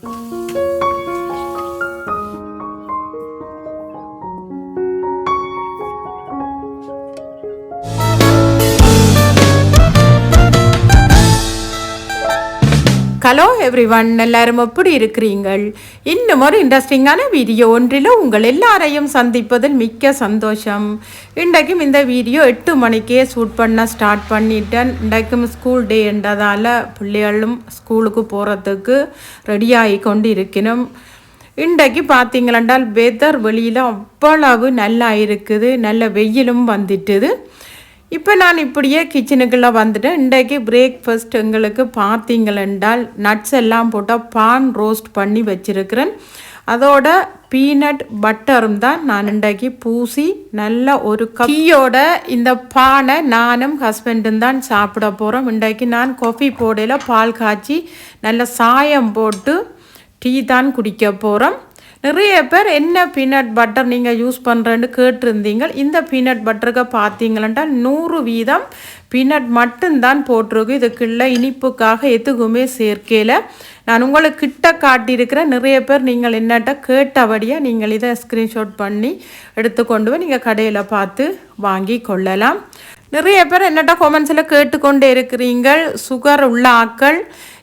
Hello everyone, எல்லாரும் எப்படி இருக்கிறீங்கள்? இன்னும் ஒரு இன்ட்ரெஸ்டிங்கான வீடியோ ஒன்றில் உங்கள் எல்லாரையும் சந்திப்பதில் மிக்க சந்தோஷம். இன்றைக்கும் இந்த வீடியோ 8 மணிக்கே ஷூட் பண்ண ஸ்டார்ட் பண்ணிட்டேன். இன்றைக்கும் ஸ்கூல் டே என்றதால் பிள்ளைகளும் ஸ்கூலுக்கு போகிறதுக்கு ரெடியாகி கொண்டு இருக்கணும். இன்றைக்கு பார்த்தீங்களென்றால் வெதர் வெளியில் அவ்வளவு நல்லா இருக்குது, நல்ல வெயிலும் வந்துட்டுது. இப்போ நான் இப்படியே கிச்சனுக்குள்ளே வந்துட்டேன். இன்றைக்கு பிரேக்ஃபாஸ்ட் எங்களுக்கு பார்த்தீங்களென்றால் நட்ஸ் எல்லாம் போட்டால் பான் ரோஸ்ட் பண்ணி வச்சுருக்கிறேன். அதோட பீனட் பட்டரும் தான் நான் இன்றைக்கு பூசி நல்ல ஒரு டீயோட இந்த பானை நானும் ஹஸ்பண்டும் தான் சாப்பிட போகிறோம். இன்றைக்கு நான் காஃபி போடையில் பால் காய்ச்சி நல்ல சாயம் போட்டு டீ தான் குடிக்க போகிறோம். நிறைய பேர் என்ன பீனட் பட்டர் நீங்கள் யூஸ் பண்ணுறேன்னு கேட்டிருந்தீங்க. இந்த பீனட் பட்டருக்கு பார்த்தீங்களா 100% பீனட் மட்டும்தான் போட்டிருக்கு. இதுக்குள்ள இனிப்புக்காக எதுக்குமே சேர்க்கையில் நான் உங்களுக்கு கிட்ட காட்டியிருக்கிறேன். நிறைய பேர் நீங்கள் என்னட்ட கேட்டபடியாக நீங்கள் இதை ஸ்க்ரீன்ஷாட் பண்ணி எடுத்துக்கொண்டு போய் நீங்கள் கடையில் பார்த்து வாங்கி கொள்ளலாம். நிறைய பேர் என்னட்ட காமெண்ட்ஸில் கேட்டுக்கொண்டே இருக்கிறீங்கள், சுகர் உள்ள ஆக்கள்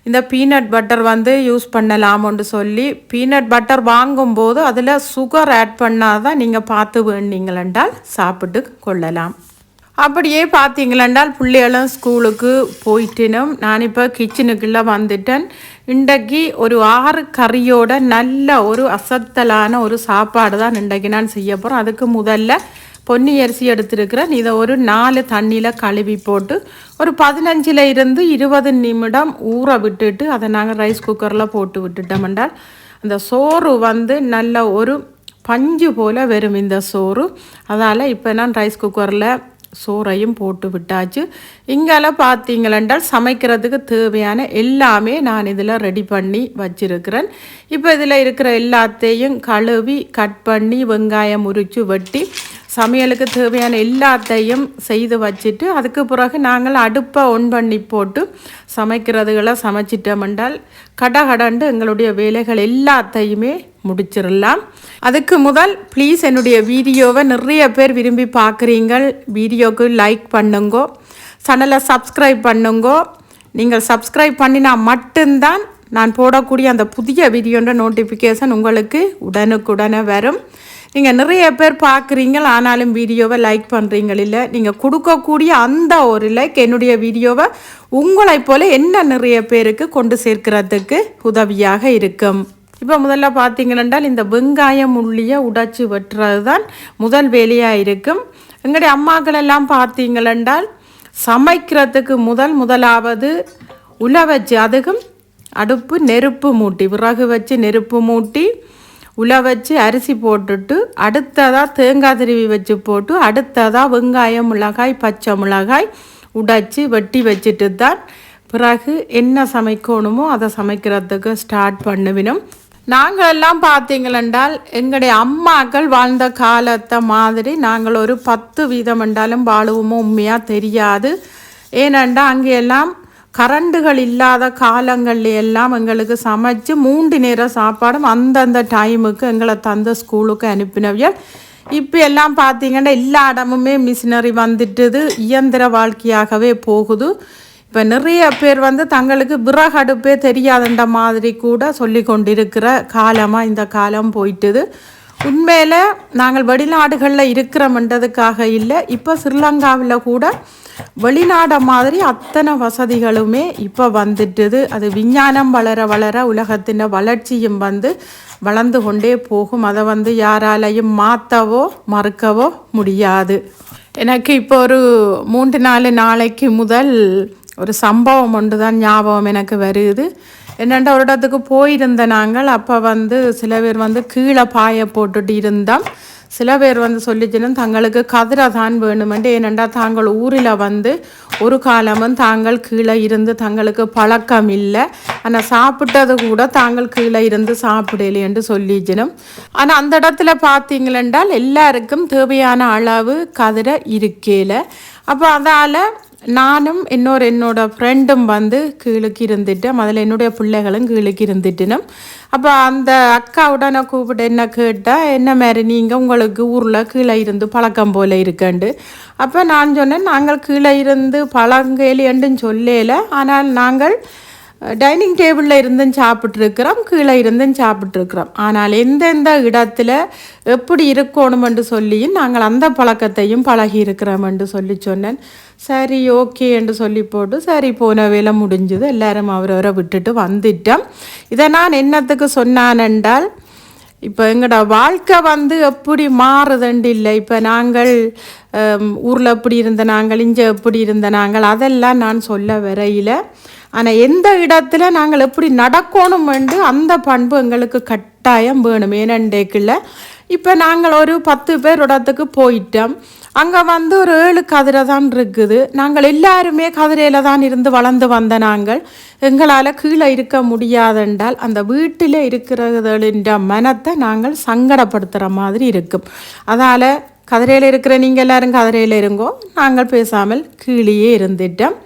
இந்த பீனட் பட்டர் யூஸ் பண்ணலாம்னு சொல்லி. பீனட் பட்டர் வாங்கும்போது அதில் சுகர் ஆட் பண்ணாதான் நீங்கள் பார்த்து வேண்டிங்களென்றால் சாப்பிட்டு கொள்ளலாம். அப்படியே பார்த்தீங்களென்றால் பிள்ளைகளும் ஸ்கூலுக்கு போயிட்டினும் நான் இப்போ கிச்சனுக்குள்ளே வந்துட்டேன். இன்றைக்கு ஒரு 6 கறியோட நல்ல ஒரு அசத்தலான ஒரு சாப்பாடு தான் இன்றைக்கு நான் செய்ய போகிறேன். அதுக்கு முதல்ல பொன்னி அரிசி எடுத்துருக்கிறேன். இதை ஒரு 4 தண்ணியில் கழுவி போட்டு ஒரு 15 இருந்து 20 நிமிடம் ஊற விட்டுட்டு அதை நாங்கள் ரைஸ் குக்கரில் போட்டு விட்டுட்டோம் என்றால் அந்த சோறு நல்ல ஒரு பஞ்சு போல் வரும் இந்த சோறு. அதால் இப்போ நான் ரைஸ் குக்கரில் சோறையும் போட்டு விட்டாச்சு. இங்கெல்லாம் பார்த்தீங்களென்றால் சமைக்கிறதுக்கு தேவையான எல்லாமே நான் இதில் ரெடி பண்ணி வச்சுருக்கிறேன். இப்போ இதில் இருக்கிற எல்லாத்தையும் கழுவி கட் பண்ணி வெங்காயம் உரித்து வெட்டி சமையலுக்கு தேவையான எல்லாத்தையும் செய்து வச்சுட்டு அதுக்கு பிறகு நாங்கள் அடுப்பை ஒன் பண்ணி போட்டு சமைக்கிறதுகளை சமைச்சிட்டோம்னால் கடகடண்டு எங்களுடைய வேலைகள் எல்லாத்தையுமே முடிச்சிடலாம். அதுக்கு முதல் ப்ளீஸ் என்னுடைய வீடியோவை நிறைய பேர் விரும்பி பார்க்குறீங்கள், வீடியோவுக்கு லைக் பண்ணுங்கோ, சேனலை சப்ஸ்கிரைப் பண்ணுங்கோ. நீங்கள் சப்ஸ்கிரைப் பண்ணினா மட்டும்தான் நான் போடக்கூடிய அந்த புதிய வீடியோன்ற நோட்டிஃபிகேஷன் உங்களுக்கு உடனுக்குடனே வரும். நீங்கள் நிறைய பேர் பார்க்குறீங்க, ஆனாலும் வீடியோவை லைக் பண்ணுறீங்கள் இல்லை. நீங்கள் கொடுக்கக்கூடிய அந்த ஒரு லைக் என்னுடைய வீடியோவை உங்களை போல் என்ன நிறைய பேருக்கு கொண்டு சேர்க்கிறதுக்கு உதவியாக இருக்கும். இப்போ முதல்ல பார்த்தீங்களென்றால் இந்த வெங்காயம் உள்ளியை உடைச்சி வெட்டுறது தான் முதல் வேலையாக இருக்கும். எங்களுடைய அம்மாக்களெல்லாம் பார்த்தீங்களென்றால் சமைக்கிறதுக்கு முதலாவது உலை வச்சு, அதுக்கும் அடுப்பு நெருப்பு மூட்டி, விறகு வச்சு நெருப்பு மூட்டி உலை வச்சு அரிசி போட்டுட்டு அடுத்ததாக தேங்காய் திருவி வச்சு போட்டு அடுத்ததாக வெங்காயம் மிளகாய் பச்சை மிளகாய் உடைச்சி வெட்டி வச்சுட்டு தான் பிறகு என்ன சமைக்கணுமோ அதை சமைக்கிறதுக்கு ஸ்டார்ட் பண்ணுவினோம். நாங்கள் எல்லாம் பார்த்தீங்களென்றால் எங்களுடைய அம்மாக்கள் வாழ்ந்த காலத்தை மாதிரி நாங்கள் ஒரு 10% என்றாலும் வாழுவோமோ உண்மையாக தெரியாது. ஏனென்றா அங்கெல்லாம் கரண்டுகள் இல்லாத காலங்கள்ல எல்லாம் எங்களுக்கு சமைச்சு 3 நேரம் சாப்பாடும் அந்தந்த டைமுக்கு எங்களை தந்த ஸ்கூலுக்கு அனுப்பினவியல். இப்போ எல்லாம் பார்த்தீங்கன்னா எல்லா இடமுமே மிஷினரி வந்துட்டுது, இயந்திர வாழ்க்கையாகவே போகுது. இப்போ நிறைய பேர் தங்களுக்கு விறகடுப்பே தெரியாதுன்ற மாதிரி கூட சொல்லி கொண்டிருக்கிற காலமாக இந்த காலம் போயிட்டுது. உண்மையில் நாங்கள் வெளிநாடுகளில் இருக்கிறோம்ன்றதுக்காக இல்லை, இப்போ ஸ்ரீலங்காவில் கூட வெளிநாடு மாதிரி அத்தனை வசதிகளுமே இப்போ வந்துட்டுது. அது விஞ்ஞானம் வளர வளர உலகத்தின் வளர்ச்சியும் வளர்ந்து கொண்டே போகும். அதை யாராலையும் மாற்றவோ மறுக்கவோ முடியாது. எனக்கு இப்போ ஒரு 3-4 நாளைக்கு முதல் ஒரு சம்பவம் ஒன்று தான் ஞாபகம் எனக்கு வருது. என்னென்னா ஒரு இடத்துக்கு போயிருந்த நாங்கள் அப்போ சில பேர் கீழே பாய போட்டுட்டு இருந்தோம். சில பேர் சொல்லிச்சுன்னு தங்களுக்கு கதிரை தான் வேணுமென்று. ஏனென்றா தாங்கள் ஊரில் ஒரு காலமும் தாங்கள் கீழே இருந்து தங்களுக்கு பழக்கம் இல்லை, ஆனால் சாப்பிட்டது கூட தாங்கள் கீழே இருந்து சாப்பிடலையென்று சொல்லிச்சினும். ஆனால் அந்த இடத்துல பார்த்தீங்களென்றால் எல்லாருக்கும் தேவையான அளவு கதிரை இருக்கையில். அப்போ அதால் நானும் என்னோட ஃப்ரெண்டும் வந்து கீழுக்கு இருந்துட்டோம். அதில் என்னுடைய பிள்ளைகளும் கீழுக்கு இருந்துட்டினோம். அப்போ அந்த அக்காவுடனே கூப்பிட்டு என்ன கேட்டால், என்ன மாதிரி நீங்கள் உங்களுக்கு ஊரில் கீழே இருந்து பழக்கம் போல் இருக்கண்டு. அப்போ நான் சொன்னேன், நாங்கள் கீழே இருந்து பழங்கேலியண்டுன்னு சொல்லலை, ஆனால் நாங்கள் டைனிங் டேபிளில் இருந்தும் சாப்பிட்ருக்குறோம், கீழே இருந்தும் சாப்பிட்ருக்குறோம். ஆனால் எந்தெந்த இடத்துல எப்படி இருக்கணுமென்று சொல்லியும் நாங்கள் அந்த பழக்கத்தையும் பழகி இருக்கிறோமென்று சொன்னேன். சரி ஓகே என்று சொல்லி போட்டு சரி போன வேலை முடிஞ்சுது, எல்லாரும் அவரவரை விட்டுட்டு வந்துட்டோம். இதை நான் என்னத்துக்கு சொன்னானென்றால், இப்போ எங்களோட வாழ்க்கை வந்து எப்படி மாறுதுண்டு இல்லை. இப்போ நாங்கள் ஊரில் எப்படி இருந்த நாங்கள், இங்கே எப்படி இருந்த நாங்கள், அதெல்லாம் நான் சொல்ல வரையில். ஆனால் எந்த இடத்துல நாங்கள் எப்படி நடக்கணுமென்று அந்த பண்பு எங்களுக்கு கட்டாயம் வேணும். ஏனண்டேக்குள்ள இப்போ நாங்கள் ஒரு 10 பேர் இடத்துக்கு போயிட்டோம். அங்கே வந்து ஒரு 7 கதிரை தான் இருக்குது. நாங்கள் எல்லாருமே கதிரையில் தான் இருந்து வளர்ந்து வந்த நாங்கள் எங்களால் கீழே இருக்க முடியாதென்றால் அந்த வீட்டில் இருக்கிறதுன்ற மனத்தை நாங்கள் சங்கடப்படுத்துகிற மாதிரி இருக்கும். அதால் கதிரையில் இருக்கிற நீங்கள் எல்லோரும் கதிரையில் இருங்கோ, நாங்கள் பேசாமல் கீழேயே இருந்துட்டோம்.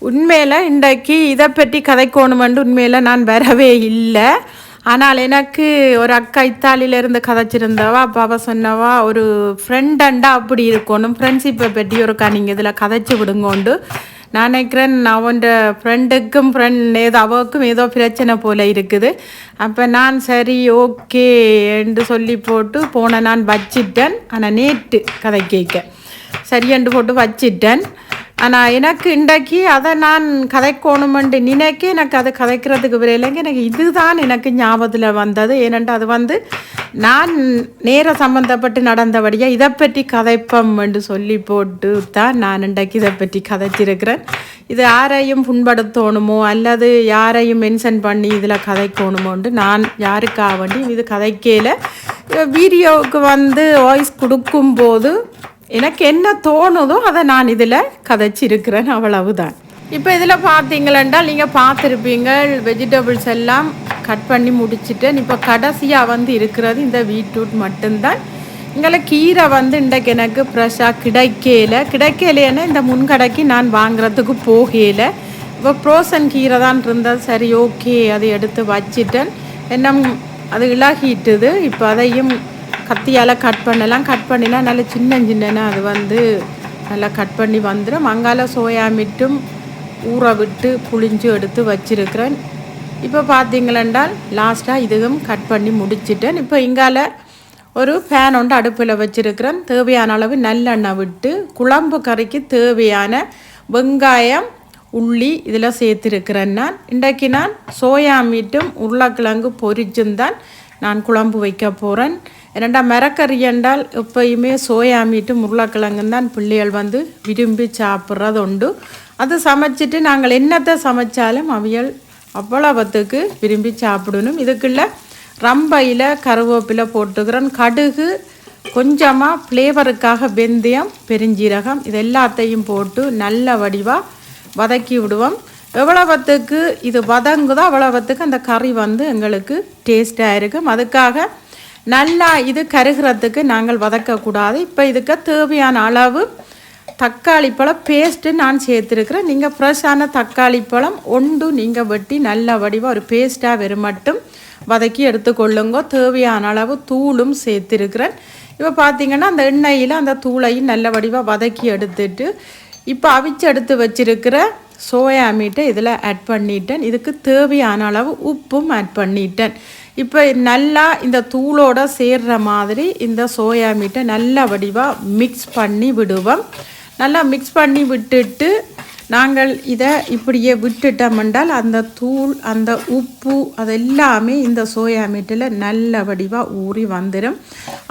உண்மையில் இன்றைக்கு இதை பற்றி கதைக்கணுமென்று உண்மையில் நான் வரவே இல்லை. ஆனால் எனக்கு ஒரு அக்கா இத்தாலியிலேருந்து கதைச்சிருந்தவா, அப்போ அவள் சொன்னவா ஒரு ஃப்ரெண்டண்டா அப்படி இருக்கணும், ஃப்ரெண்ட்ஷிப்பை பற்றி ஒரு நீங்கள் இதில் கதைச்சி விடுங்கோண்டு. நான் நினைக்கிறேன் அவன் ஃப்ரெண்டுக்கும் ஏதோ அவருக்கும் ஏதோ பிரச்சனை போல் இருக்குது. அப்போ நான் சரி ஓகே என்று சொல்லி போட்டு போன நான் வச்சிட்டேன். ஆனால் நேற்று கதை கேட்க சரியென்று போட்டு வச்சிட்டேன். ஆனால் எனக்கு இன்றைக்கு அதை நான் கதைக்கணுமென்று நினைக்க எனக்கு அதை கதைக்கிறதுக்கு விரையிலைங்க. எனக்கு இதுதான் எனக்கு ஞாபகத்தில் வந்தது. ஏனென்றால் அது வந்து நான் நேர சம்மந்தப்பட்டு நடந்தபடியாக இதை பற்றி கதைப்பம் என்று சொல்லி போட்டு தான் நான் இன்றைக்கு இதை பற்றி கதைச்சிருக்கிறேன். இது யாரையும் புண்படுத்தணுமோ அல்லது யாரையும் மென்ஷன் பண்ணி இதில் கதைக்கணுமோன்ட்டு நான் யாருக்காக வேண்டி இது கதைக்கையில் வீடியோவுக்கு வந்து வாய்ஸ் கொடுக்கும்போது எனக்கு என்ன தோணுதோ அதை நான் இதில் கதைச்சிருக்கிறேன், அவ்வளவுதான். இப்போ இதில் பார்த்தீங்களென்றால் நீங்கள் பார்த்துருப்பீங்க வெஜிடபிள்ஸ் எல்லாம் கட் பண்ணி முடிச்சுட்டேன். இப்போ கடைசியாக வந்து இருக்கிறது இந்த பீட்ரூட் மட்டும்தான். இங்கே கீரை வந்து இன்றைக்கு எனக்கு ஃப்ரெஷ்ஷாக கிடைக்கலைன்னு இந்த முன்கடைக்கு நான் வாங்குறதுக்கு போகலை. இப்போ ஃப்ரோசன் கீரை தான் இருந்தது. சரி ஓகே அதை எடுத்து வச்சிட்டேன். என்ன அது இழகிட்டுது. இப்போ அதையும் கத்தியால் கட் பண்ணினா நல்லா சின்ன அது வந்து நல்லா கட் பண்ணி வந்துடும். அங்கால சோயா மீட்டும் ஊற விட்டு புளிஞ்சு எடுத்து வச்சிருக்கிறேன். இப்போ பார்த்தீங்களென்றால் லாஸ்ட்டாக இதுவும் கட் பண்ணி முடிச்சிட்டேன். இப்போ இங்கால ஒரு பேன் ஒன்று அடுப்பில் வச்சுருக்கிறேன். தேவையான அளவு நல்லெண்ணெய் விட்டு குழம்பு கறிக்கு தேவையான வெங்காயம் உள்ளி இதில் சேர்த்துருக்கிறேன். இன்றைக்கு நான் சோயா மீட்டும் உருளைக்கிழங்கு பொரிச்சும் தான் நான் குழம்பு வைக்க போகிறேன். என்னடா மரக்கறி என்றால் எப்பயுமே சோயா மீட்டும் உருளைக்கிழங்கு தான் பிள்ளைகள் வந்து விரும்பி சாப்பிட்றது உண்டு. அது சமைச்சிட்டு நாங்கள் என்னத்தை சமைச்சாலும் அவியல் அவ்வளவுத்துக்கு விரும்பி சாப்பிடணும். இதுக்குள்ள ரம்பையில் கருவேப்பிலை போட்டுக்கிறேன். கடுகு கொஞ்சமாக ஃப்ளேவருக்காக வெந்தயம் பெருஞ்சீரகம் இது எல்லாத்தையும் போட்டு நல்ல வடிவாக வதக்கி விடுவோம். எவ்வளவுத்துக்கு இது வதங்குதோ அவ்வளவுத்துக்கு அந்த கறி வந்து எங்களுக்கு டேஸ்ட்டாக இருக்கும். அதுக்காக நல்லா இது கருகிறதுக்கு நாங்கள் வதக்கக்கூடாது. இப்போ இதுக்கு தேவையான அளவு தக்காளி பழம் பேஸ்ட்டு நான் சேர்த்துருக்கிறேன். நீங்கள் ஃப்ரெஷ்ஷான தக்காளி பழம் ஒன்று நீங்கள் வெட்டி நல்ல வடிவாக ஒரு பேஸ்ட்டாக வெறும் மட்டும் வதக்கி எடுத்துக்கொள்ளுங்க. தேவையான அளவு தூளும் சேர்த்துருக்கிறேன். இப்போ பார்த்திங்கன்னா அந்த எண்ணெயில் அந்த தூளையும் நல்ல வடிவாக வதக்கி எடுத்துட்டு இப்போ அவிச்சு எடுத்து வச்சிருக்கிற சோயா மீட்டை இதில் ஆட் பண்ணிட்டேன். இதுக்கு தேவையான அளவு உப்பும் ஆட் பண்ணிட்டேன். இப்போ நல்லா இந்த தூளோட சேர்கிற மாதிரி இந்த சோயா மீட்டை நல்ல வடிவாக மிக்ஸ் பண்ணி விடுவோம். நல்லா மிக்ஸ் பண்ணி விட்டுட்டு நாங்கள் இதை இப்படியே விட்டுட்டோம்னால் அந்த தூள் அந்த உப்பு அதெல்லாமே இந்த சோயா மீட்டில் நல்ல வடிவாக ஊறி வந்துடும்.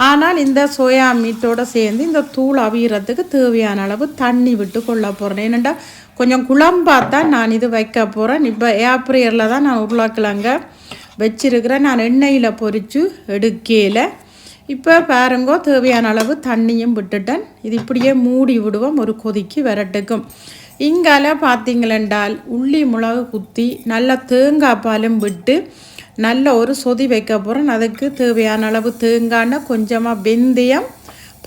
ஆனால் இந்த சோயா மீட்டோடு சேர்ந்து இந்த தூள் அவியறதுக்கு தேவையான அளவு தண்ணி விட்டு கொள்ள போகிறேன். ஏனெண்டா கொஞ்சம் குழம்பாத்தான் நான் இது வைக்க போகிறேன். இப்போ ஏப்ரலில் தான் நான் உருளைக்கிழங்க வச்சிருக்கிறேன். நான் எண்ணெயில் பொரித்து எடுக்கையில் இப்போ பாருங்கோ தேவையான அளவு தண்ணியும் விட்டுட்டேன். இது இப்படியே மூடி விடுவோம் ஒரு கொதிக்கு வரட்டுக்கும். இங்கால பார்த்தீங்களென்றால் உள்ளி மிளகு குத்தி நல்லா தேங்காய் பாலும் விட்டு நல்ல ஒரு சொதி வைக்க போகிறேன். அதுக்கு தேவையான அளவு தேங்காய்னா கொஞ்சமாக வெந்தயம்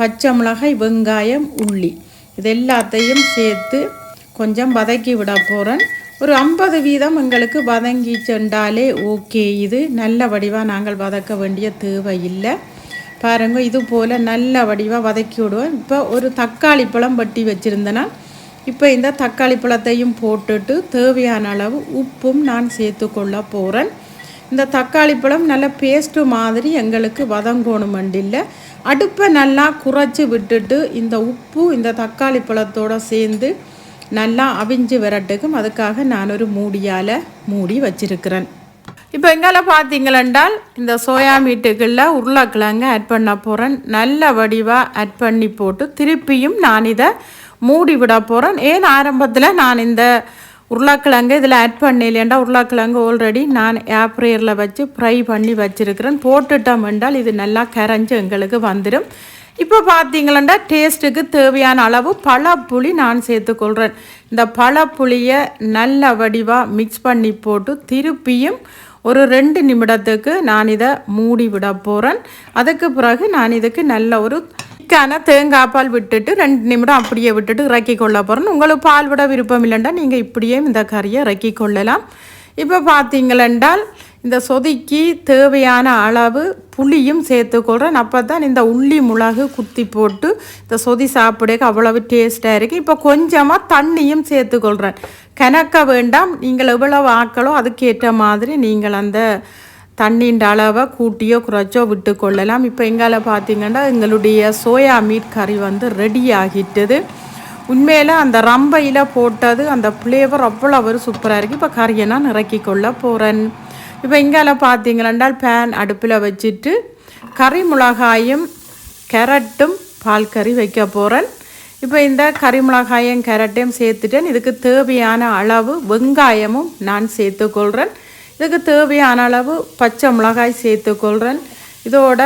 பச்சை மிளகாய் வெங்காயம் உள்ளி இது எல்லாத்தையும் சேர்த்து கொஞ்சம் வதக்கி விட போகிறேன். ஒரு 50 வீதம் எங்களுக்கு வதங்கி சென்றாலே ஓகே. இது நல்ல வடிவாக நாங்கள் வதக்க வேண்டிய தேவை இல்லை. பாருங்க, இது போல் நல்ல வடிவாக வதக்கி விடுவோம். இப்போ ஒரு தக்காளி பழம் வெட்டி வச்சுருந்தேன்னா இப்போ இந்த தக்காளி பழத்தையும் போட்டுட்டு தேவையான அளவு உப்பும் நான் சேர்த்து கொள்ள போகிறேன். இந்த தக்காளி பழம் நல்ல பேஸ்ட்டு மாதிரி எங்களுக்கு வதங்கணும் இல்லை. அடுப்பை நல்லா குறைச்சி விட்டுட்டு இந்த உப்பு இந்த தக்காளி பழத்தோடு சேர்ந்து நல்லா அவிஞ்சு வரட்டுக்கும். அதுக்காக நான் ஒரு மூடியால் மூடி வச்சிருக்கிறேன். இப்போ எங்கால பார்த்தீங்களென்றால் இந்த சோயா மீட்டுகளில் உருளைக்கிழங்கு ஆட் பண்ண போகிறேன். நல்ல வடிவாக ஆட் பண்ணி போட்டு திருப்பியும் நான் இதை மூடி விட போகிறேன். ஏன் ஆரம்பத்தில் நான் இந்த உருளைக்கிழங்கு இதில் ஆட் பண்ணலையேண்டா உருளைக்கிழங்கு ஆல்ரெடி நான் ஏப்ரேரில் வச்சு ஃப்ரை பண்ணி வச்சுருக்கிறேன். போட்டுட்டோம் என்றால் இது நல்லா கரைஞ்சி எங்களுக்கு வந்துடும். இப்போ பார்த்தீங்களா டேஸ்ட்டுக்கு தேவையான அளவு பழப்புளி நான் சேர்த்துக்கொள்கிறேன். இந்த பழப்புளியை நல்ல வடிவாக மிக்ஸ் பண்ணி போட்டு திருப்பியும் ஒரு 2 நிமிடத்துக்கு நான் இதை மூடி விட போகிறேன். அதுக்கு பிறகு நான் இதுக்கு நல்ல ஒரு திக்கான தேங்காய் பால் விட்டுட்டு 2 நிமிடம் அப்படியே விட்டுட்டு இறக்கி கொள்ள போகிறேன். உங்களுக்கு பால் விட விருப்பம் இல்லைண்டா நீங்கள் இப்படியே இந்த கறியை இறக்கி கொள்ளலாம். இப்போ பார்த்தீங்களென்றால் இந்த சொதிக்கு தேவையான அளவு புளியும் சேர்த்துக்கொள்கிறேன். அப்போ தான் இந்த உள்ளி மிளகு குத்தி போட்டு இந்த சொதி சாப்பிடக்கு அவ்வளவு டேஸ்ட்டாக இருக்குது. இப்போ கொஞ்சமாக தண்ணியும் சேர்த்துக்கொள்கிறேன். கணக்க வேண்டாம், நீங்கள் எவ்வளவு ஆக்களோ அதுக்கேற்ற மாதிரி நீங்கள் அந்த தண்ணின்ற அளவை கூட்டியோ குறைச்சோ விட்டு கொள்ளலாம். இப்போ எங்கால பார்த்தீங்கன்னா எங்களுடைய சோயா மீட் கறி ரெடி ஆகிட்டது. உண்மையில் அந்த ரம்பையில் போட்டது அந்த ஃப்ளேவர் அவ்வளோ ஒரு சூப்பராக இருக்குது. இப்போ கறியை நான் இறக்கி கொள்ள போகிறேன். இப்போ இங்கால பார்த்தீங்களென்றால் பேன் அடுப்பில் வச்சுட்டு கறி மிளகாயும் கேரட்டும் பால் கறி வைக்க போகிறேன். இப்போ இந்த கறி மிளகாயும் கேரட்டையும் சேர்த்துட்டேன். இதுக்கு தேவையான அளவு வெங்காயமும் நான் சேர்த்துக்கொள்கிறேன். இதுக்கு தேவையான அளவு பச்சை மிளகாய் சேர்த்துக்கொள்கிறேன். இதோட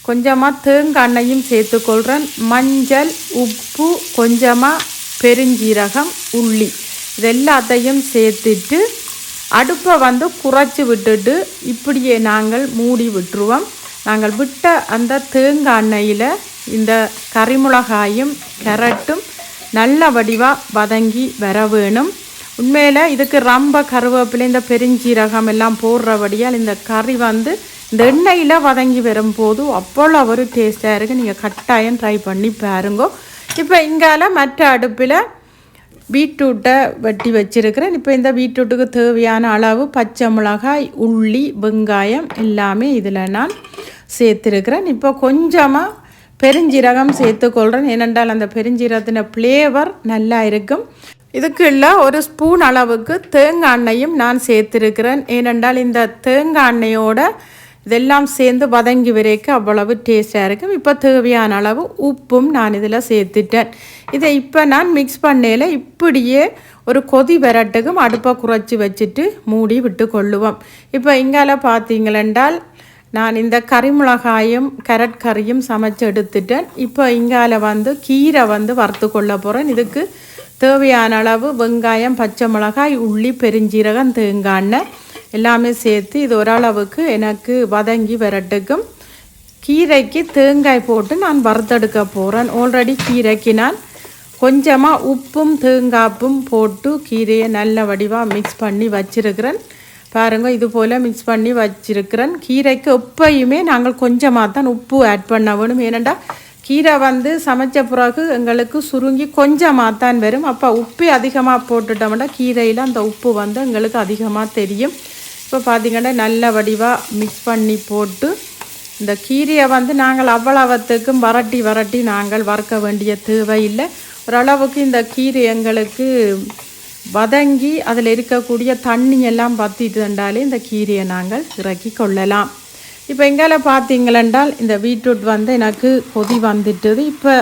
கொஞ்சமாக தேங்காய் எண்ணெயும் சேர்த்துக்கொள்கிறேன். மஞ்சள், உப்பு, கொஞ்சமாக பெருஞ்சீரகம், உள்ளி இது எல்லாத்தையும் சேர்த்துட்டு அடுப்பை குறைச்சி விட்டுட்டு இப்படியே நாங்கள் மூடி விட்டுருவோம். நாங்கள் விட்ட அந்த தேங்காய் எண்ணெயில் இந்த கறிமிளகாயும் கேரட்டும் நல்ல வடிவாக வதங்கி வர வேணும். உண்மையில் இதுக்கு ரொம்ப கருவேப்பிலை இந்த பெருஞ்சீரகம் எல்லாம் போடுறபடியால் இந்த கறி இந்த எண்ணெயில் வதங்கி வரும்போது அவ்வளோ ஒரு டேஸ்ட்டாக இருக்குது. நீங்கள் கட்டாயம் ட்ரை பண்ணி பாருங்க. இப்போ இங்கால மற்ற அடுப்பில் பீட்ரூட்டை வெட்டி வச்சுருக்கிறேன். இப்போ இந்த பீட்ரூட்டுக்கு தேவையான அளவு பச்சை மிளகாய், உள்ளி, வெங்காயம் எல்லாமே இதில் நான் சேர்த்துருக்கிறேன். இப்போ கொஞ்சமாக பெருஞ்சீரகம் சேர்த்துக்கொள்கிறேன். ஏனென்றால் அந்த பெருஞ்சீரகத்தின் ஃப்ளேவர் நல்லா இருக்கும். இதுக்குள்ள ஒரு ஸ்பூன் அளவுக்கு தேங்காய் எண்ணெயும் நான் சேர்த்துருக்கிறேன். ஏனென்றால் இந்த தேங்காய் எண்ணெயோட இதெல்லாம் சேர்ந்து வதங்கி வரைக்கும் அவ்வளவு டேஸ்ட்டாக இருக்கும். இப்போ தேவையான அளவு உப்பும் நான் இதில் சேர்த்துட்டேன். இதை இப்போ நான் மிக்ஸ் பண்ணையில் இப்படியே ஒரு கொதி வரட்டுக்கும் அடுப்பை குறைச்சி வச்சுட்டு மூடி விட்டு கொள்ளுவோம். இப்போ இங்கால பார்த்தீங்களென்றால் நான் இந்த கறிமிளகாயும் கேரட் கறியும் சமைச்சு எடுத்துட்டேன். இப்போ இங்கால கீரை வறுத்து கொள்ள போகிறேன். இதுக்கு தேவையான அளவு வெங்காயம், பச்சை மிளகாய், உள்ளி, பெருஞ்சீரகம், தேங்காய் எண்ணெய் எல்லாமே சேர்த்து இது ஓரளவுக்கு எனக்கு வதங்கி வரட்டுக்கும். கீரைக்கு தேங்காய் போட்டு நான் வறுத்தெடுக்க போகிறேன். ஆல்ரெடி கீரைக்கு நான் கொஞ்சமாக உப்பும் தேங்காய்ப்பும் போட்டு கீரையை நல்ல வடிவாக மிக்ஸ் பண்ணி வச்சுருக்கிறேன். பாருங்கள், இது போல் மிக்ஸ் பண்ணி வச்சுருக்கிறேன். கீரைக்கு எப்பயுமே நாங்கள் கொஞ்சமாக தான் உப்பு ஆட் பண்ண வேணும். ஏனெண்டா கீரை சமைச்ச பிறகு எங்களுக்கு சுருங்கி கொஞ்சமாக தான் வரும். அப்போ உப்பு அதிகமாக போட்டுட்டோம்னா கீரையில் அந்த உப்பு எங்களுக்கு அதிகமாக தெரியும். இப்போ பார்த்திங்கன்னா நல்ல வடிவாக மிக்ஸ் பண்ணி போட்டு இந்த கீரையை நாங்கள் அவ்வளவத்துக்கும் வரட்டி நாங்கள் வறுக்க வேண்டிய தேவையில்லை. ஓரளவுக்கு இந்த கீரை எங்களுக்கு வதங்கி அதில் இருக்கக்கூடிய தண்ணியெல்லாம் வற்றிட்டுண்டாலே இந்த கீரையை நாங்கள் இறக்கி கொள்ளலாம். இப்போ எங்கால பார்த்தீங்களென்றால் இந்த பீட்ரூட் எனக்கு கொதி வந்துட்டுது. இப்போ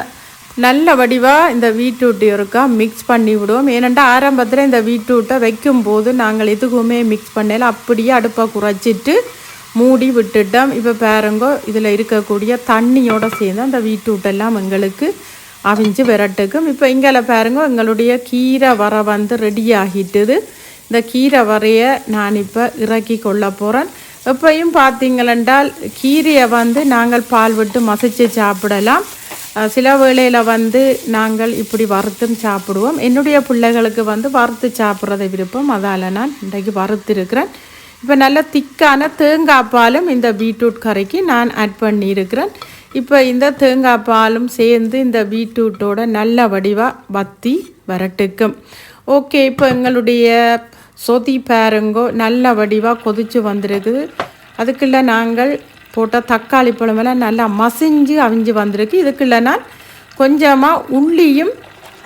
நல்ல வடிவாக இந்த பீட்ரூட் இருக்கா மிக்ஸ் பண்ணி விடுவோம். ஏனென்றால் ஆரம்பத்தில் இந்த பீட்ரூட்டை வைக்கும்போது நாங்கள் எதுக்குமே மிக்ஸ் பண்ணல, அப்படியே அடுப்பை குறைச்சிட்டு மூடி விட்டுட்டோம். இப்போ பாருங்கோ, இதில் இருக்கக்கூடிய தண்ணியோடு சேர்ந்து அந்த பீட்ரூட்டெல்லாம் எங்களுக்கு அவிஞ்சு விரட்டுக்கும். இப்போ இங்கால பாருங்க, எங்களுடைய கீரை வர ரெடி ஆகிட்டுது. இந்த கீரை வரைய நான் இப்போ இறக்கி கொள்ள போகிறேன். எப்பையும் பார்த்தீங்களென்றால் கீரையை நாங்கள் பால் விட்டு மசித்து சாப்பிடலாம். சில வேளையில் வந்து நாங்கள் இப்படி வறுத்தும் சாப்பிடுவோம். என்னுடைய பிள்ளைகளுக்கு வந்து வறுத்து சாப்பிட்றத விருப்பம், அதால் நான் இன்றைக்கு வறுத்திருக்கிறேன். இப்போ நல்ல திக்கான தேங்காய் பாலும் இந்த பீட்ரூட் கறிக்கு நான் ஆட் பண்ணியிருக்கிறேன். இப்போ இந்த தேங்காய் பாலும் சேர்ந்து இந்த பீட்ரூட்டோட நல்ல வடிவாக வத்தி வரட்டுக்கும். ஓகே, இப்போ எங்களுடைய சொதி பாருங்கோ நல்ல வடிவாக கொதித்து வந்திருக்குது. அதுக்குள்ள நாங்கள் போட்ட தக்காளி பழமெல்லாம் நல்லா மசிஞ்சு அவிஞ்சு வந்திருக்கு. இதுக்குள்ள நான் கொஞ்சமாக உள்ளியும்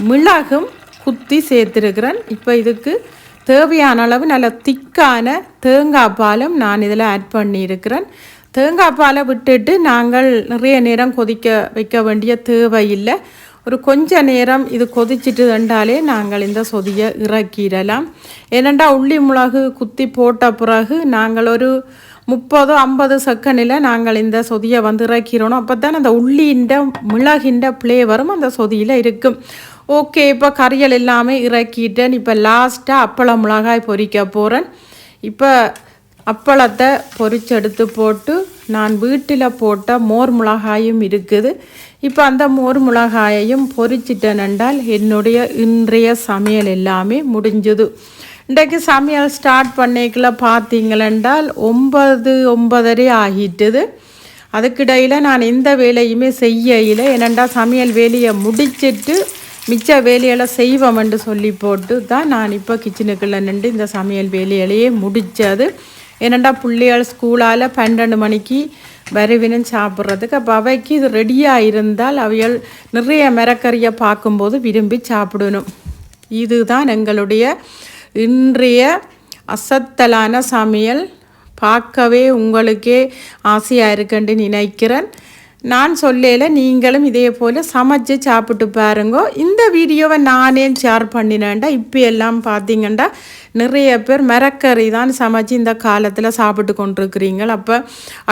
மிளகும் குத்தி சேர்த்துருக்கிறேன். இப்போ இதுக்கு தேவையான அளவு நல்ல திக்கான தேங்காய் பாலும் நான் இதில் ஆட் பண்ணியிருக்கிறேன். தேங்காய் பாலை விட்டுட்டு நாங்கள் நிறைய நேரம் கொதிக்க வைக்க வேண்டிய தேவையில்லை. ஒரு கொஞ்ச நேரம் இது கொதிச்சுட்டு தண்டாலே நாங்கள் இந்த சொதியை இறக்கிடலாம். ஏனெண்டா உள்ளி மிளகு குத்தி போட்ட பிறகு நாங்கள் ஒரு 30-50 செகண்டில் நாங்கள் இந்த சொதியை வந்து இறக்கிறோம். அப்போ தான் அந்த உள்ளின்ற மிளகின்ற ஃப்ளேவரும் அந்த சொதியில் இருக்கும். ஓகே, இப்போ கறிகள் எல்லாமே இறக்கிட்டேன். இப்போ லாஸ்ட்டாக அப்பளம் மிளகாய் பொரிக்க போகிறேன். இப்போ அப்பளத்தை பொரிச்செடுத்து போட்டு நான் வீட்டில் போட்ட மோர் மிளகாயும் இருக்குது. இப்போ அந்த மோர் மிளகாயையும் பொரிச்சிட்டேன் என்றால் என்னுடைய இன்றைய சமையல் எல்லாமே முடிஞ்சுது. இன்றைக்கு சமையல் ஸ்டார்ட் பண்ணிக்கல பார்த்தீங்களென்றால் 9-9:30 ஆகிட்டுது. அதுக்கிடையில் நான் எந்த வேலையுமே செய்யலை. ஏனெண்டா சமையல் வேலையை முடிச்சிட்டு மிச்ச வேலையெல்லாம் செய்வோம்னு சொல்லி போட்டு தான் நான் இப்போ கிச்சனுக்குள்ளே நின்று இந்த சமையல் வேலையிலேயே முடித்தது. ஏனெண்டா பிள்ளைகள் ஸ்கூலால் 12 மணிக்கு வருவினும் சாப்பிட்றதுக்கு. அப்போ அவைக்கு இது ரெடியாக இருந்தால் அவைகள் நிறைய மிரக்கறியை பார்க்கும்போது விரும்பி சாப்பிடணும். இதுதான் எங்களுடைய இன்றைய அசத்தலான சமையல். பார்க்கவே உங்களுக்கே ஆசையாக இருக்குன்னு நினைக்கிறேன். நான் சொல்லல, நீங்களும் இதே போல் சமைச்சு சாப்பிட்டு பாருங்க. இந்த வீடியோவை நானே ஷேர் பண்ணினேன்டா. இப்போ எல்லாம் பார்த்தீங்கன்னா நிறைய பேர் மிரக்கறி தான் சமைச்சு இந்த காலத்தில் சாப்பிட்டு கொண்டிருக்கிறீங்க. அப்போ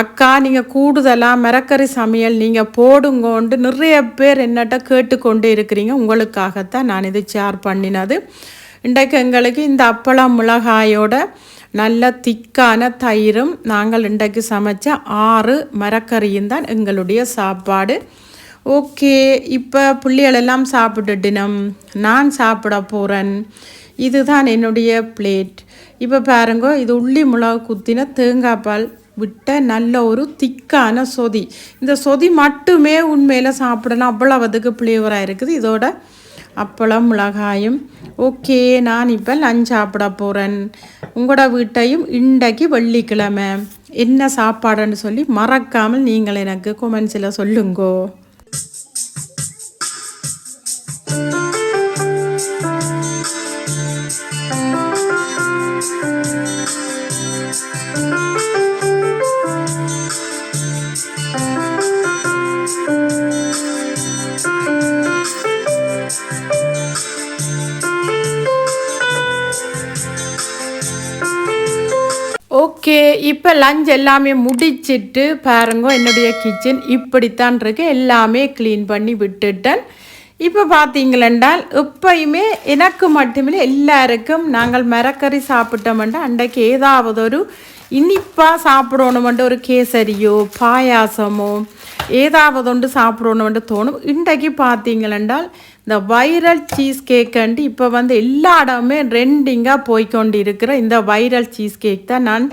அக்கா நீங்கள் கூடுதலாக மிரக்கறி சமையல் நீங்கள் போடுங்கோண்டு நிறைய பேர் என்னட்ட கேட்டுக்கொண்டு இருக்கிறீங்க. உங்களுக்காகத்தான் நான் இது ஷேர் பண்ணினது. இன்றைக்கு எங்களுக்கு இந்த அப்பளம் மிளகாயோட நல்ல திக்கான தயிரும் நாங்கள் இன்றைக்கு சமைச்ச 6 மரக்கறியும் தான் எங்களுடைய சாப்பாடு. ஓகே, இப்போ பிள்ளைகளெல்லாம் சாப்பிட்டுட்டினம், நான் சாப்பிட போகிறேன். இதுதான் என்னுடைய பிளேட். இப்போ பாருங்க, இது உள்ளி மிளகு குத்தின தேங்காய் பால் விட்ட நல்ல ஒரு திக்கான சொதி. இந்த சொதி மட்டுமே உண்மையில் சாப்பிடலாம், அவ்வளவுக்கு ஃப்ளேவராக இருக்குது. இதோட அப்பளம் மிளகாயும். ஓகே, நான் இப்போ லஞ்ச் சாப்பிட போகிறேன். உங்களோட வீட்டையும் இன்றைக்கு வெள்ளிக்கிழமை என்ன சாப்பாடுன்னு சொல்லி மறக்காமல் நீங்கள் எனக்கு கொமெண்ட்ஸில் சொல்லுங்கோ. ஓகே, இப்போ லஞ்ச் எல்லாமே முடிச்சிட்டு பாருங்க, என்னுடைய கிச்சன் இப்படித்தான் இருக்கு. எல்லாமே க்ளீன் பண்ணி விட்டுட்டேன். இப்போ பார்த்தீங்களென்றால் எப்பயுமே எனக்கு மட்டுமில்லை எல்லாருக்கும் நாங்கள் மரக்கறி சாப்பிட்டோம்னா அன்றைக்கு ஏதாவது ஒரு இனிப்பாக சாப்பிடணுமெண்டு ஒரு கேசரியோ பாயாசமோ ஏதாவது ஒன்று சாப்பிடணுமென்று தோணும். இன்றைக்கு பார்த்தீங்களென்றால் இந்த வைரல் சீஸ் கேக்குன்ட்டு இப்போ வந்து எல்லா இடமே ட்ரெண்டிங்காக போய்கொண்டு இருக்கிற இந்த வைரல் சீஸ் கேக் தான் நான்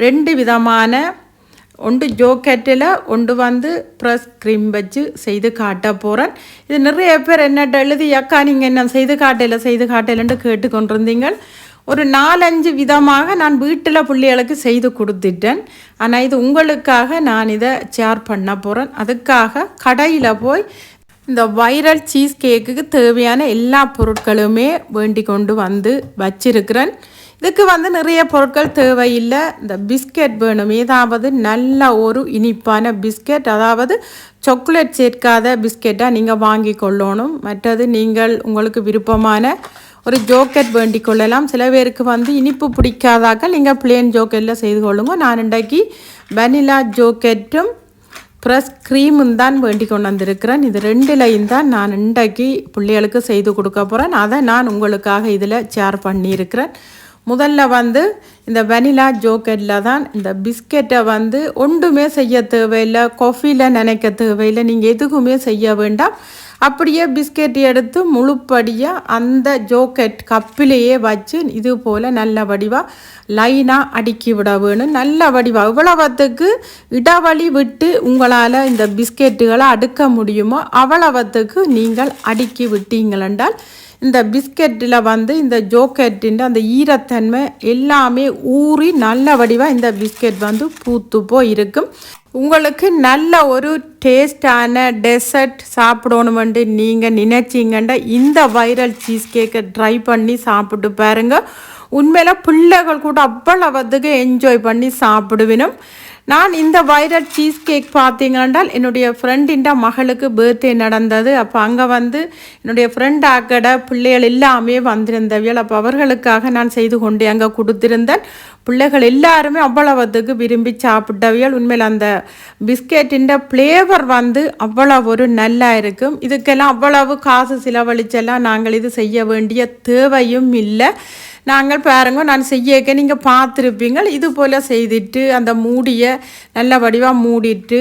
2 விதமான, ஒன்று ஜோக்கெட்டில் ஒன்று வந்து ப்ரெஸ் க்ரீம் வச்சு செய்து காட்ட போகிறேன். இது நிறைய பேர் என்னட்ட எழுதி அக்கா நீங்கள் என்ன செய்து காட்டையிலன்ட்டு கேட்டுக்கொண்டிருந்தீங்க. ஒரு 4-5 விதமாக நான் வீட்டில் பிள்ளைகளுக்கு செய்து கொடுத்துட்டேன். ஆனால் இது உங்களுக்காக நான் இதை ஷேர் பண்ண போகிறேன். அதுக்காக கடையில் போய் இந்த வைரல் சீஸ் கேக்குக்கு தேவையான எல்லா பொருட்களுமே வேண்டி கொண்டு வந்து வச்சிருக்கிறேன். இதுக்கு வந்து நிறைய பொருட்கள் தேவையில்லை. இந்த பிஸ்கெட் வேணும், ஏதாவது நல்ல ஒரு இனிப்பான பிஸ்கெட், அதாவது சாக்லேட் சேர்க்காத பிஸ்கெட்டாக நீங்கள் வாங்கி கொள்ளணும். மற்றது நீங்கள் உங்களுக்கு விருப்பமான ஒரு ஜோக்கெட் வேண்டி கொள்ளலாம். சில பேருக்கு வந்து இனிப்பு பிடிக்காதாக்கள் நீங்கள் பிளேன் ஜோக்கெட்டில் செய்து கொள்ளுங்க. நான் இன்றைக்கு வெனிலா ஜோக்கெட்டும் ப்ரெஸ் க்ரீமும் தான் வேண்டி கொண்டு வந்திருக்கிறேன். இது 2லையும் தான் நான் இன்றைக்கு பிள்ளைகளுக்கு செய்து கொடுக்க போகிறேன். அதை நான் உங்களுக்காக இதில் ஷேர் பண்ணியிருக்கிறேன். முதல்ல வந்து இந்த வெனிலா ஜோக்கெட்டில் தான் இந்த பிஸ்கெட்டை வந்து ஒன்றுமே செய்ய தேவையில்லை, காஃபியில் நினைக்க தேவையில்லை, நீங்கள் எதுக்குமே செய்ய வேண்டாம். அப்படியே பிஸ்கெட் எடுத்து முழுப்படியாக அந்த ஜோக்கெட் கப்பிலேயே வச்சு இது போல் நல்ல வடிவாக லைனாக அடுக்கி விட வேணும். நல்ல வடிவாக இவ்வளவத்துக்கு இடவழி விட்டு உங்களால் இந்த பிஸ்கெட்டுகளை அடுக்க முடியுமோ அவ்வளவத்துக்கு நீங்கள் அடுக்கி விட்டீங்களென்றால் இந்த பிஸ்கெட்டில் வந்து இந்த ஜோக்கெட்டின் அந்த ஈரத்தன்மை எல்லாமே ஊறி நல்ல வடிவாக இந்த பிஸ்கெட் வந்து பூத்து போய் இருக்கும். உங்களுக்கு நல்ல ஒரு டேஸ்டான டெசர்ட் சாப்பிடணுமென்று நீங்கள் நினைச்சிங்கன்னா இந்த வைரல் சீஸ் கேக்கை ட்ரை பண்ணி சாப்பிட்டு பாருங்கள். உண்மையில் பிள்ளைகள் கூட அவ்வளவுக்கு என்ஜாய் பண்ணி சாப்பிடுவினும். நான் இந்த வைரல் சீஸ் கேக் பார்த்தீங்கன்னா என்னுடைய ஃப்ரெண்டின் மகளுக்கு பர்த்டே நடந்தது. அப்போ அங்கே வந்து என்னுடைய ஃப்ரெண்ட் ஆக்கடை பிள்ளைகள் எல்லாமே வந்திருந்தவியல். அப்போ அவர்களுக்காக நான் செய்து கொண்டு அங்கே கொடுத்திருந்தேன். பிள்ளைகள் எல்லாருமே அவ்வளவுக்கு விரும்பி சாப்பிட்டவியல். உண்மையில் அந்த பிஸ்கெட்டின் ஃப்ளேவர் வந்து அவ்வளவு ஒரு நல்லா இருக்கும். இதுக்கெல்லாம் அவ்வளவு காசு செலவழிச்செல்லாம் நாங்கள் இது செய்ய வேண்டிய தேவையும் இல்லை. நாங்கள் பாருங்க, நான் செய்யக்க நீங்கள் பார்த்துருப்பீங்க. இது போல் செய்துட்டு அந்த மூடியை நல்ல வடிவாக மூடிட்டு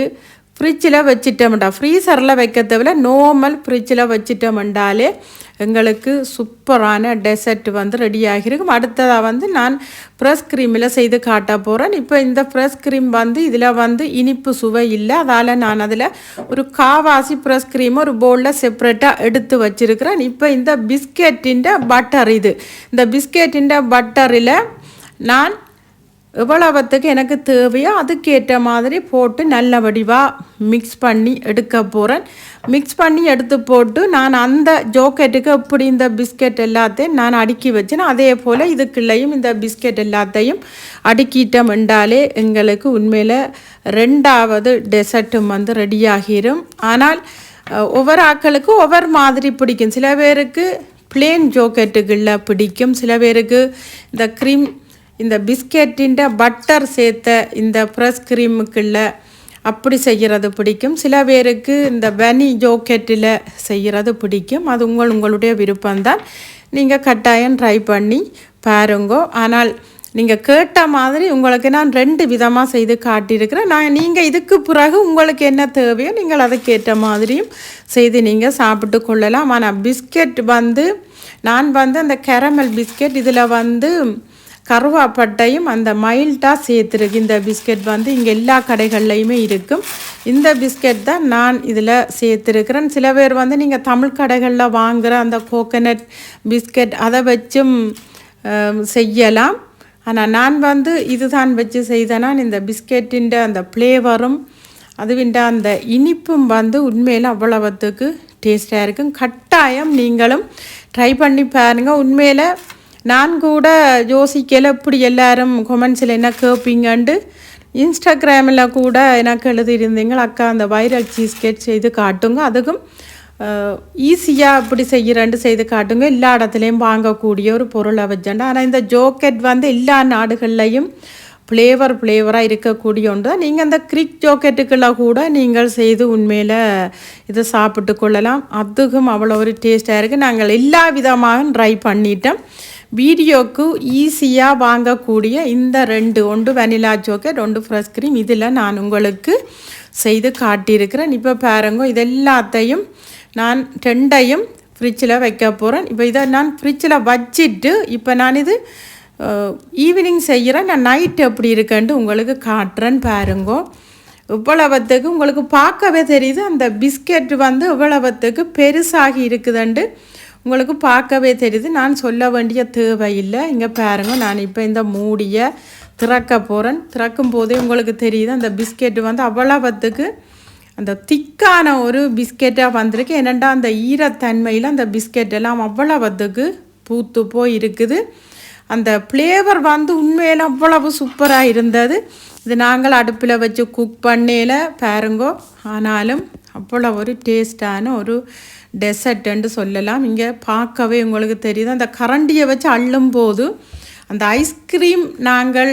ஃப்ரிட்ஜில் வச்சிட்டோம்டா, ஃப்ரீசரில் வைக்க தேவையில்ல, நார்மல் ஃப்ரிட்ஜில் வச்சிட்டோம்ண்டாலே எங்களுக்கு சூப்பரான டெசர்ட் வந்து ரெடி ஆகிருக்கும். அடுத்ததாக வந்து நான் ஃப்ரெஷ் க்ரீமில் செய்து காட்ட போகிறேன். இப்போ இந்த ஃப்ரெஷ் க்ரீம் வந்து இதில் வந்து இனிப்பு சுவை இல்லை, அதால் நான் அதில் ஒரு காவாசி ஃப்ரெஷ் க்ரீம் ஒரு பவுலில் செப்ரேட்டாக எடுத்து வச்சுருக்கிறேன். இப்போ இந்த பிஸ்கெட்டின் பட்டர், இந்த பிஸ்கெட்டின் பட்டரில் நான் எவ்வளவுத்துக்கு எனக்கு தேவையோ அதுக்கேற்ற மாதிரி போட்டு நல்ல வடிவாக மிக்ஸ் பண்ணி எடுக்க போகிறேன். மிக்ஸ் பண்ணி எடுத்து போட்டு நான் அந்த ஜோக்கெட்டுக்கு எப்படி இந்த பிஸ்கெட் எல்லாத்தையும் நான் அடுக்கி வச்சேன் அதே போல் இதுக்குள்ளேயும் இந்த பிஸ்கெட் எல்லாத்தையும் அடுக்கிட்டோம் என்றாலே எங்களுக்கு உண்மையில் ரெண்டாவது டெசர்ட்டும் வந்து ரெடியாகிடும். ஆனால் ஒவ்வொரு ஆக்களுக்கு ஒவ்வொரு மாதிரி பிடிக்கும். சில பேருக்கு பிளேன் ஜோக்கெட்டுகளில் பிடிக்கும், சில பேருக்கு இந்த க்ரீம் இந்த பிஸ்கெட்டின் பட்டர் சேர்த்த இந்த ஃப்ரெஷ் க்ரீமுக்குள்ள அப்படி செய்கிறது பிடிக்கும். சில பேருக்கு இந்த வெனி ஜோக்கெட்டில் செய்கிறது பிடிக்கும். அது உங்களுடைய விருப்பம்தான். நீங்கள் கட்டாயம் ட்ரை பண்ணி பாருங்கோ. ஆனால் நீங்கள் கேட்ட மாதிரி உங்களுக்கு நான் 2 விதமாக செய்து காட்டியிருக்கிறேன். நீங்கள் இதுக்கு பிறகு உங்களுக்கு என்ன தேவையோ நீங்கள் அதுக்கேற்ற மாதிரியும் செய்து நீங்கள் சாப்பிட்டு கொள்ளலாம். ஆனால் பிஸ்கெட் வந்து நான் வந்து அந்த கேரமல் பிஸ்கெட் இதில் வந்து கருவாப்பட்டையும் அந்த மைல்டாக சேர்த்துருக்கு. இந்த பிஸ்கெட் வந்து இங்கே எல்லா கடைகள்லையுமே இருக்கும். இந்த பிஸ்கெட் தான் நான் இதில் சேர்த்துருக்கிறேன். சில பேர் வந்து நீங்கள் தமிழ் கடைகளில் வாங்குகிற அந்த கோகனட் பிஸ்கெட் அதை வச்சும் செய்யலாம். ஆனால் நான் வந்து இதுதான் வச்சு செய்தேன்னா இந்த பிஸ்கெட்டின் அந்த ஃப்ளேவரும் அதுவிண்ட அந்த இனிப்பும் வந்து உண்மையில் அவ்வளவுத்துக்கு டேஸ்டாக இருக்கும். கட்டாயம் நீங்களும் ட்ரை பண்ணி பாருங்கள். உண்மையில் நான் கூட யோசிக்கல இப்படி எல்லாரும் கொமெண்ட்ஸில் என்ன கேட்பீங்கன்ட்டு. இன்ஸ்டாகிராமில் கூட எனக்கு எழுதியிருந்தீங்க, அக்கா அந்த வைரல் சீஸ் கேக் செய்து காட்டுங்க, அதுக்கும் ஈஸியாக இப்படி செய்கிறேன்ட்டு செய்து காட்டுங்க, எல்லா இடத்துலையும் வாங்கக்கூடிய ஒரு பொருளை வச்சேன்டா. ஆனால் இந்த ஜோக்கெட் வந்து எல்லா நாடுகள்லையும் ஃப்ளேவராக இருக்கக்கூடிய ஒன்று தான். நீங்கள் அந்த கிரிக் ஜோக்கெட்டுக்கெல்லாம் கூட நீங்கள் செய்து உண்மையில் இதை சாப்பிட்டு கொள்ளலாம். அதுக்கும் அவ்வளோ ஒரு டேஸ்ட்டாக இருக்குது. நாங்கள் எல்லா விதமாக ட்ரை பண்ணிட்டோம். வீடியோக்கு ஈஸியாக வாங்கக்கூடிய இந்த 2, ஒன்று வெனிலா ஜோக்கெட், ஒன்று ஃப்ரெஷ் க்ரீம், இதில் நான் உங்களுக்கு செய்து காட்டியிருக்கிறேன். இப்போ பாருங்க, இது எல்லாத்தையும் நான் 2ஐயும் ஃப்ரிட்ஜில் வைக்க போகிறேன். இப்போ இதை நான் ஃப்ரிட்ஜில் வச்சிட்டு இப்போ நான் இது ஈவினிங் செய்கிறேன். நான் நைட் எப்படி இருக்குன்ட்டு உங்களுக்கு காட்டுறேன். பாருங்க, இவ்வளவத்துக்கு உங்களுக்கு பார்க்கவே தெரியுது அந்த பிஸ்கெட் வந்து இவ்வளவத்துக்கு பெருசாகி இருக்குதுன்ட்டு உங்களுக்கு பார்க்கவே தெரியுது. நான் சொல்ல வேண்டிய தேவையில்லை. இங்கே பாருங்க, நான் இப்போ இந்த மூடியை திறக்க போகிறேன். திறக்கும் போதே உங்களுக்கு தெரியுது அந்த பிஸ்கெட்டு வந்து அவ்வளவத்துக்கு அந்த திக்கான ஒரு பிஸ்கெட்டாக வந்திருக்கு. என்னென்னா அந்த ஈரத்தன்மையில் அந்த பிஸ்கெட் எல்லாம் அவ்வளவத்துக்கு பூத்து போய் இருக்குது. அந்த ஃப்ளேவர் வந்து உண்மையில் அவ்வளவு சூப்பராக இருந்தது. இது நாங்கள் அடுப்பில் வச்சு குக் பண்ணையில் பாருங்கோ. ஆனாலும் அவ்வளோ ஒரு டேஸ்டான ஒரு டெசர்ட்டுன்னு சொல்லலாம். இங்கே பார்க்கவே உங்களுக்கு தெரியுது அந்த கரண்டியை வச்சு அள்ளும் போது அந்த ஐஸ்கிரீம் நாங்கள்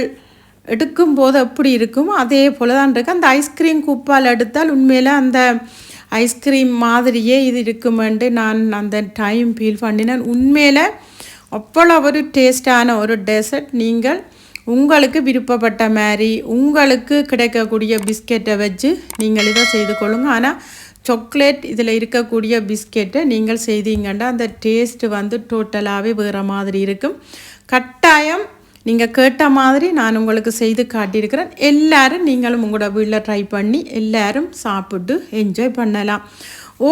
எடுக்கும்போது எப்படி இருக்குமோ அதே போல் தான் இருக்குது. அந்த ஐஸ்கிரீம் குப்பால் எடுத்தால் உண்மையில் அந்த ஐஸ்கிரீம் மாதிரியே இது இருக்குமென்ட்டு நான் அந்த டைம் ஃபீல் பண்ணினேன். உண்மையில் அவ்வளோ ஒரு டேஸ்டான ஒரு டெசர்ட். நீங்கள் உங்களுக்கு விருப்பப்பட்ட மாதிரி உங்களுக்கு கிடைக்கக்கூடிய பிஸ்கெட்டை வச்சு நீங்கள் இதை செய்து கொள்ளுங்க. ஆனால் சாக்லேட் இதில் இருக்கக்கூடிய பிஸ்கெட்டை நீங்கள் செய்தீங்கன்னா அந்த டேஸ்ட்டு வந்து டோட்டலாகவே வேறு மாதிரி இருக்கும். கட்டாயம் நீங்கள் கேட்ட மாதிரி நான் உங்களுக்கு செய்து காட்டியிருக்கிறேன். எல்லோரும் நீங்களும் உங்களோட வீட்டில் ட்ரை பண்ணி எல்லோரும் சாப்பிட்டு என்ஜாய் பண்ணலாம்.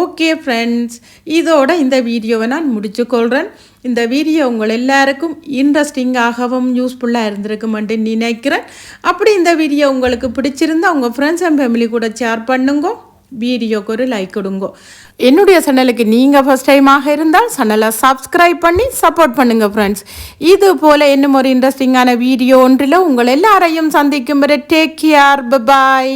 ஓகே ஃப்ரெண்ட்ஸ், இதோட இந்த வீடியோவை நான் முடிச்சுக்கொள்கிறேன். இந்த வீடியோ உங்கள் எல்லாருக்கும் இன்ட்ரெஸ்டிங்காகவும் யூஸ்ஃபுல்லாக இருந்திருக்குமென்று நினைக்கிறேன். அப்படி இந்த வீடியோ உங்களுக்கு பிடிச்சிருந்தா உங்கள் ஃப்ரெண்ட்ஸ் அண்ட் ஃபேமிலி கூட ஷேர் பண்ணுங்க. வீடியோக்கு ஒரு லைக் கொடுங்க. என்னுடைய சேனலுக்கு நீங்கள் ஃபஸ்ட் டைமாக இருந்தால் சேனலை சப்ஸ்கிரைப் பண்ணி சப்போர்ட் பண்ணுங்கள் ஃப்ரெண்ட்ஸ். இது போல் இன்னும் ஒரு இன்ட்ரெஸ்டிங்கான வீடியோ ஒன்றில் உங்கள் எல்லாரையும் சந்திக்கும் வரை டேக் கேர், பை.